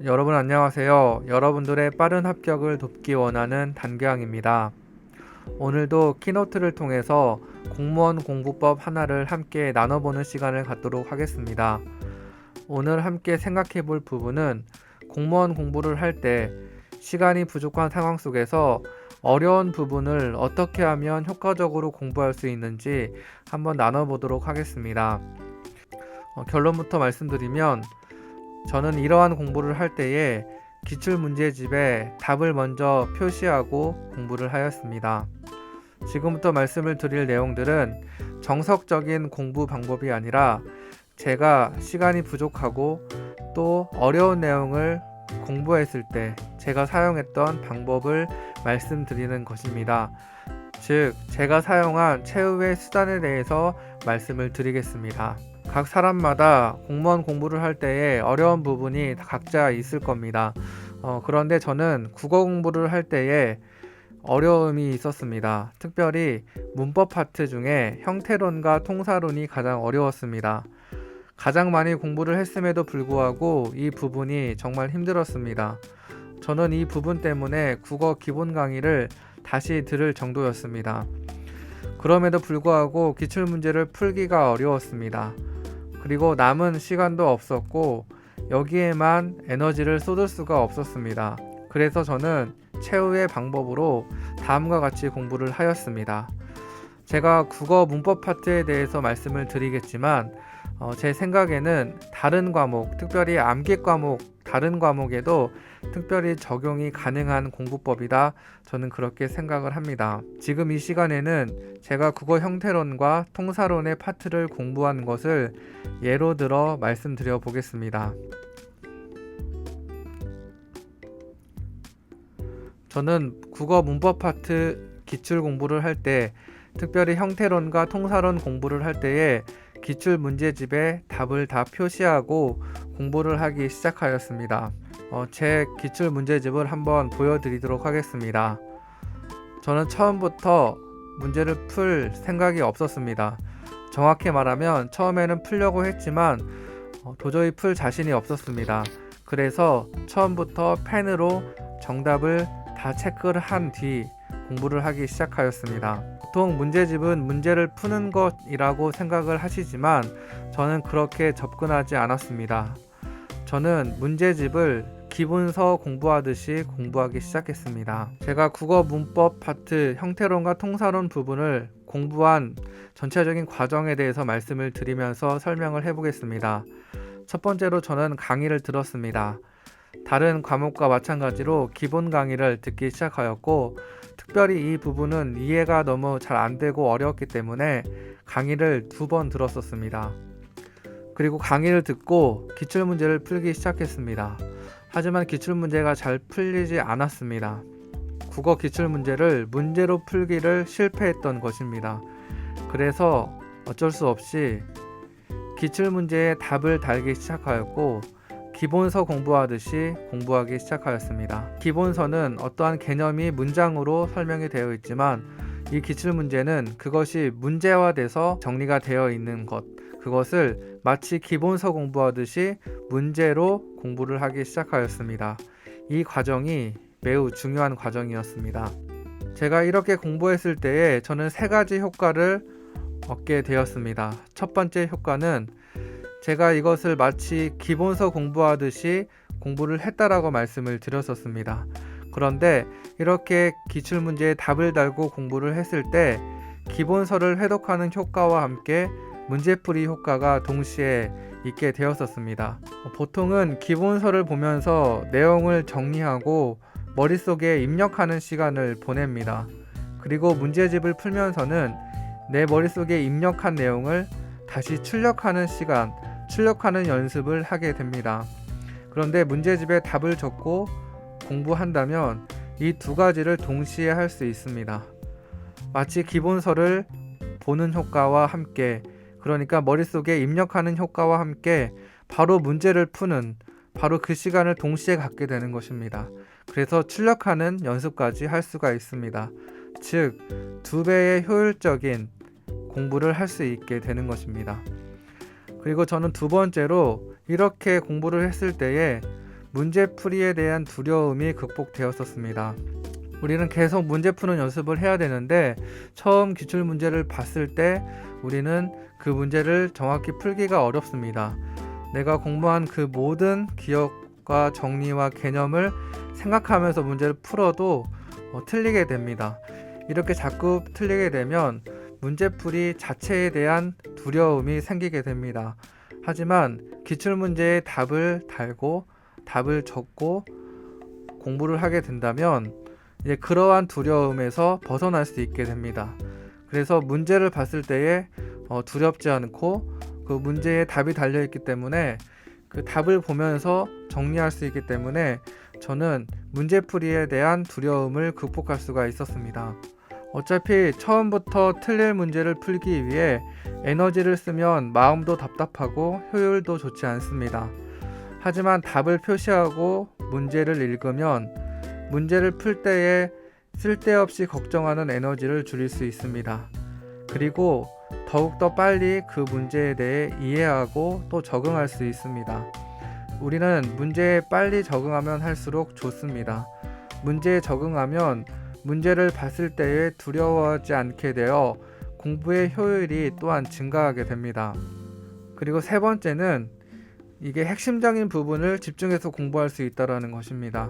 여러분 안녕하세요. 여러분들의 빠른 합격을 돕기 원하는 단교양입니다. 오늘도 키노트를 통해서 공무원 공부법 하나를 함께 나눠보는 시간을 갖도록 하겠습니다. 오늘 함께 생각해 볼 부분은 공무원 공부를 할 때 시간이 부족한 상황 속에서 어려운 부분을 어떻게 하면 효과적으로 공부할 수 있는지 한번 나눠보도록 하겠습니다. 결론부터 말씀드리면 저는 이러한 공부를 할 때에 기출문제집에 답을 먼저 표시하고 공부를 하였습니다. 지금부터 말씀을 드릴 내용들은 정석적인 공부 방법이 아니라 제가 시간이 부족하고 또 어려운 내용을 공부했을 때 제가 사용했던 방법을 말씀드리는 것입니다. 즉, 제가 사용한 최후의 수단에 대해서 말씀을 드리겠습니다. 각 사람마다 공무원 공부를 할 때에 어려운 부분이 각자 있을 겁니다. 그런데 저는 국어 공부를 할 때에 어려움이 있었습니다. 특별히 문법 파트 중에 형태론과 통사론이 가장 어려웠습니다. 가장 많이 공부를 했음에도 불구하고 이 부분이 정말 힘들었습니다. 저는 이 부분 때문에 국어 기본 강의를 다시 들을 정도였습니다. 그럼에도 불구하고 기출문제를 풀기가 어려웠습니다. 그리고 남은 시간도 없었고 여기에만 에너지를 쏟을 수가 없었습니다. 그래서 저는 최후의 방법으로 다음과 같이 공부를 하였습니다. 제가 국어 문법 파트에 대해서 말씀을 드리겠지만 제 생각에는 다른 과목, 특별히 암기 과목, 다른 과목에도 특별히 적용이 가능한 공부법이다. 저는 그렇게 생각을 합니다. 지금 이 시간에는 제가 국어 형태론과 통사론의 파트를 공부한 것을 예로 들어 말씀드려 보겠습니다. 저는 국어 문법 파트 기출 공부를 할 때, 특별히 형태론과 통사론 공부를 할 때에 기출 문제집에 답을 다 표시하고 공부를 하기 시작하였습니다. 제 기출 문제집을 한번 보여드리도록 하겠습니다. 저는 처음부터 문제를 풀 생각이 없었습니다. 정확히 말하면 처음에는 풀려고 했지만 도저히 풀 자신이 없었습니다. 그래서 처음부터 펜으로 정답을 다 체크를 한 뒤 공부를 하기 시작하였습니다. 보통 문제집은 문제를 푸는 것이라고 생각을 하시지만 저는 그렇게 접근하지 않았습니다. 저는 문제집을 기본서 공부하듯이 공부하기 시작했습니다. 제가 국어 문법 파트 형태론과 통사론 부분을 공부한 전체적인 과정에 대해서 말씀을 드리면서 설명을 해보겠습니다. 첫 번째로 저는 강의를 들었습니다. 다른 과목과 마찬가지로 기본 강의를 듣기 시작하였고, 특별히 이 부분은 이해가 너무 잘 안되고 어려웠기 때문에 강의를 2번 들었었습니다. 그리고 강의를 듣고 기출문제를 풀기 시작했습니다. 하지만 기출문제가 잘 풀리지 않았습니다. 국어 기출문제를 문제로 풀기를 실패했던 것입니다. 그래서 어쩔 수 없이 기출문제에 답을 달기 시작하였고 기본서 공부하듯이 공부하기 시작하였습니다. 기본서는 어떠한 개념이 문장으로 설명이 되어 있지만 이 기출문제는 그것이 문제화돼서 정리가 되어 있는 것, 그것을 마치 기본서 공부하듯이 문제로 공부를 하기 시작하였습니다. 이 과정이 매우 중요한 과정이었습니다. 제가 이렇게 공부했을 때에 저는 3가지 효과를 얻게 되었습니다. 첫 번째 효과는 제가 이것을 마치 기본서 공부하듯이 공부를 했다라고 말씀을 드렸었습니다. 그런데 이렇게 기출문제에 답을 달고 공부를 했을 때 기본서를 회독하는 효과와 함께 문제풀이 효과가 동시에 있게 되었었습니다. 보통은 기본서를 보면서 내용을 정리하고 머릿속에 입력하는 시간을 보냅니다. 그리고 문제집을 풀면서는 내 머릿속에 입력한 내용을 다시 출력하는 시간, 출력하는 연습을 하게 됩니다. 그런데 문제집에 답을 적고 공부한다면 이 2가지를 동시에 할 수 있습니다. 마치 기본서를 보는 효과와 함께, 그러니까 머릿속에 입력하는 효과와 함께 바로 문제를 푸는, 바로 그 시간을 동시에 갖게 되는 것입니다. 그래서 출력하는 연습까지 할 수가 있습니다. 즉, 2배의 효율적인 공부를 할 수 있게 되는 것입니다. 그리고 저는 2번째로 이렇게 공부를 했을 때에 문제풀이에 대한 두려움이 극복되었었습니다. 우리는 계속 문제 푸는 연습을 해야 되는데 처음 기출문제를 봤을 때 우리는 그 문제를 정확히 풀기가 어렵습니다. 내가 공부한 그 모든 기억과 정리와 개념을 생각하면서 문제를 풀어도 틀리게 됩니다. 이렇게 자꾸 틀리게 되면 문제풀이 자체에 대한 두려움이 생기게 됩니다. 하지만 기출문제의 답을 달고 답을 적고 공부를 하게 된다면 이제 그러한 두려움에서 벗어날 수 있게 됩니다. 그래서 문제를 봤을 때에 두렵지 않고 그 문제에 답이 달려있기 때문에 그 답을 보면서 정리할 수 있기 때문에 저는 문제풀이에 대한 두려움을 극복할 수가 있었습니다. 어차피 처음부터 틀릴 문제를 풀기 위해 에너지를 쓰면 마음도 답답하고 효율도 좋지 않습니다. 하지만 답을 표시하고 문제를 읽으면 문제를 풀 때에 쓸데없이 걱정하는 에너지를 줄일 수 있습니다. 그리고 더욱더 빨리 그 문제에 대해 이해하고 또 적응할 수 있습니다. 우리는 문제에 빨리 적응하면 할수록 좋습니다. 문제에 적응하면 문제를 봤을 때에 두려워하지 않게 되어 공부의 효율이 또한 증가하게 됩니다. 그리고 세 번째는 이게 핵심적인 부분을 집중해서 공부할 수 있다는 것입니다.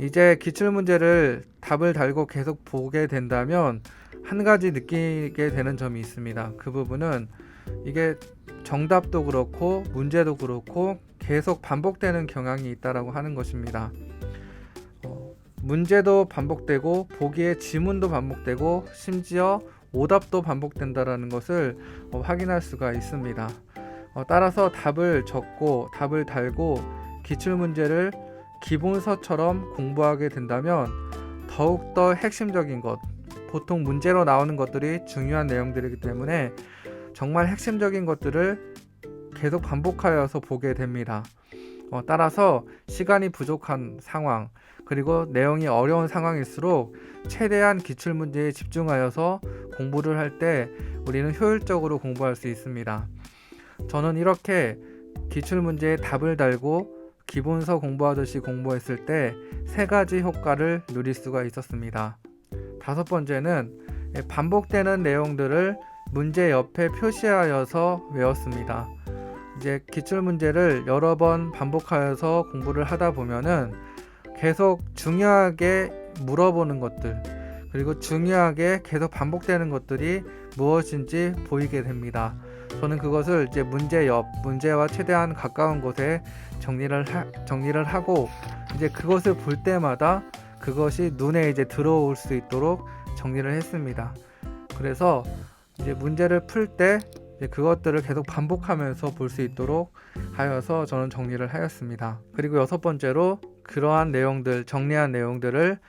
이제 기출문제를 답을 달고 계속 보게 된다면 한 가지 느끼게 되는 점이 있습니다. 그 부분은 이게 정답도 그렇고 문제도 그렇고 계속 반복되는 경향이 있다라고 하는 것입니다. 문제도 반복되고 보기에 지문도 반복되고 심지어 오답도 반복된다라는 것을 확인할 수가 있습니다. 따라서 답을 적고 답을 달고 기출문제를 기본서처럼 공부하게 된다면 더욱더 핵심적인 것, 보통 문제로 나오는 것들이 중요한 내용들이기 때문에 정말 핵심적인 것들을 계속 반복하여서 보게 됩니다. 따라서 시간이 부족한 상황, 그리고 내용이 어려운 상황일수록 최대한 기출문제에 집중하여서 공부를 할 때 우리는 효율적으로 공부할 수 있습니다. 저는 이렇게 기출문제에 답을 달고 기본서 공부하듯이 공부했을 때 세 가지 효과를 누릴 수가 있었습니다. 다섯 번째는 반복되는 내용들을 문제 옆에 표시하여서 외웠습니다. 이제 기출문제를 여러 번 반복하여서 공부를 하다 보면은 계속 중요하게 물어보는 것들, 그리고 중요하게 계속 반복되는 것들이 무엇인지 보이게 됩니다. 저는 그것을 이제 문제 옆, 문제와 최대한 가까운 곳에 정리를 하고 이제 그것을 볼 때마다 그것이 눈에 이제 들어올 수 있도록 정리를 했습니다. 그래서 이제 문제를 풀 때 그것들을 계속 반복하면서 볼 수 있도록 하여서 저는 정리를 하였습니다. 그리고 여섯 번째로 그러한 내용들, 정리한 내용들을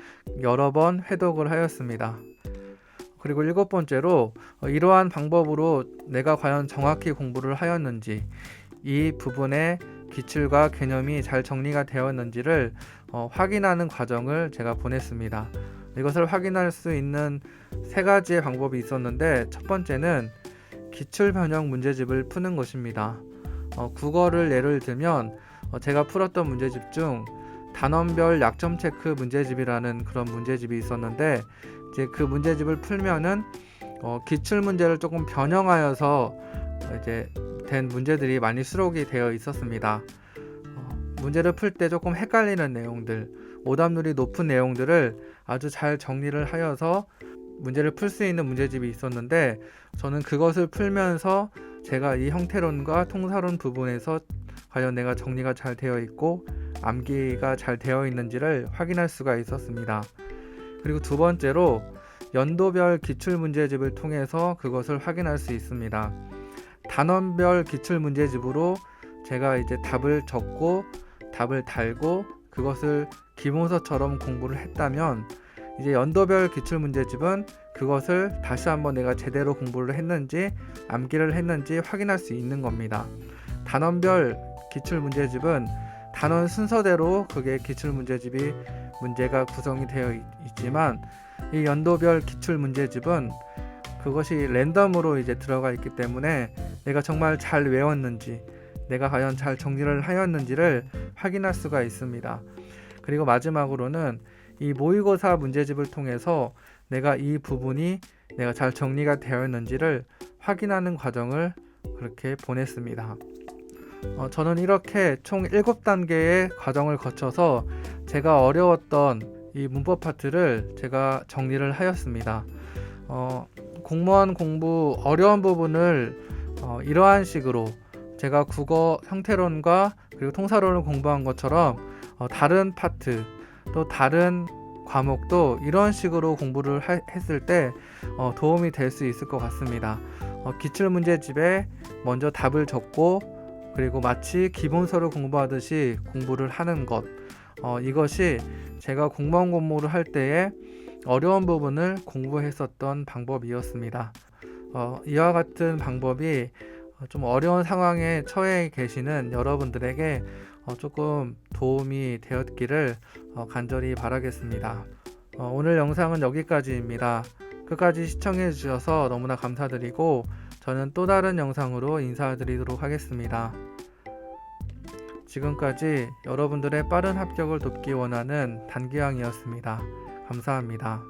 여러 번 회독을 하였습니다. 그리고 일곱 번째로 이러한 방법으로 내가 과연 정확히 공부를 하였는지, 이 부분의 기출과 개념이 잘 정리가 되었는지를 확인하는 과정을 제가 보냈습니다. 이것을 확인할 수 있는 세 가지의 방법이 있었는데 첫 번째는 기출 변형 문제집을 푸는 것입니다. 국어를 예를 들면 제가 풀었던 문제집 중 단원별 약점 체크 문제집이라는 그런 문제집이 있었는데 이제 그 문제집을 풀면은 기출 문제를 조금 변형하여서 이제 된 문제들이 많이 수록이 되어 있었습니다. 문제를 풀 때 조금 헷갈리는 내용들, 오답률이 높은 내용들을 아주 잘 정리를 하여서 문제를 풀 수 있는 문제집이 있었는데 저는 그것을 풀면서 제가 이 형태론과 통사론 부분에서 과연 내가 정리가 잘 되어 있고 암기가 잘 되어 있는지를 확인할 수가 있었습니다. 그리고 두 번째로 연도별 기출문제집을 통해서 그것을 확인할 수 있습니다. 단원별 기출문제집으로 제가 이제 답을 적고 답을 달고 그것을 기본서처럼 공부를 했다면 이제 연도별 기출문제집은 그것을 다시 한번 내가 제대로 공부를 했는지 암기를 했는지 확인할 수 있는 겁니다. 단원별 기출문제집은 단원 순서대로 그게 기출문제집이 문제가 구성이 되어 있지만 이 연도별 기출문제집은 그것이 랜덤으로 이제 들어가 있기 때문에 내가 정말 잘 외웠는지 내가 과연 잘 정리를 하였는지를 확인할 수가 있습니다. 그리고 마지막으로는 이 모의고사 문제집을 통해서 내가 이 부분이 내가 잘 정리가 되었는지를 확인하는 과정을 그렇게 보냈습니다. 저는 이렇게 총 7단계의 과정을 거쳐서 제가 어려웠던 이 문법 파트를 제가 정리를 하였습니다. 공무원 공부 어려운 부분을 이러한 식으로 제가 국어 형태론과 그리고 통사론을 공부한 것처럼 다른 파트 또 다른 과목도 이런 식으로 공부를 했을 때 도움이 될 수 있을 것 같습니다. 기출문제집에 먼저 답을 적고 그리고 마치 기본서를 공부하듯이 공부를 하는 것, 이것이 제가 공무원 공부를 할 때에 어려운 부분을 공부했었던 방법이었습니다. 이와 같은 방법이 좀 어려운 상황에 처해 계시는 여러분들에게 조금 도움이 되었기를 간절히 바라겠습니다. 오늘 영상은 여기까지입니다. 끝까지 시청해 주셔서 너무나 감사드리고 저는 또 다른 영상으로 인사드리도록 하겠습니다. 지금까지 여러분들의 빠른 합격을 돕기 원하는 단기왕이었습니다. 감사합니다.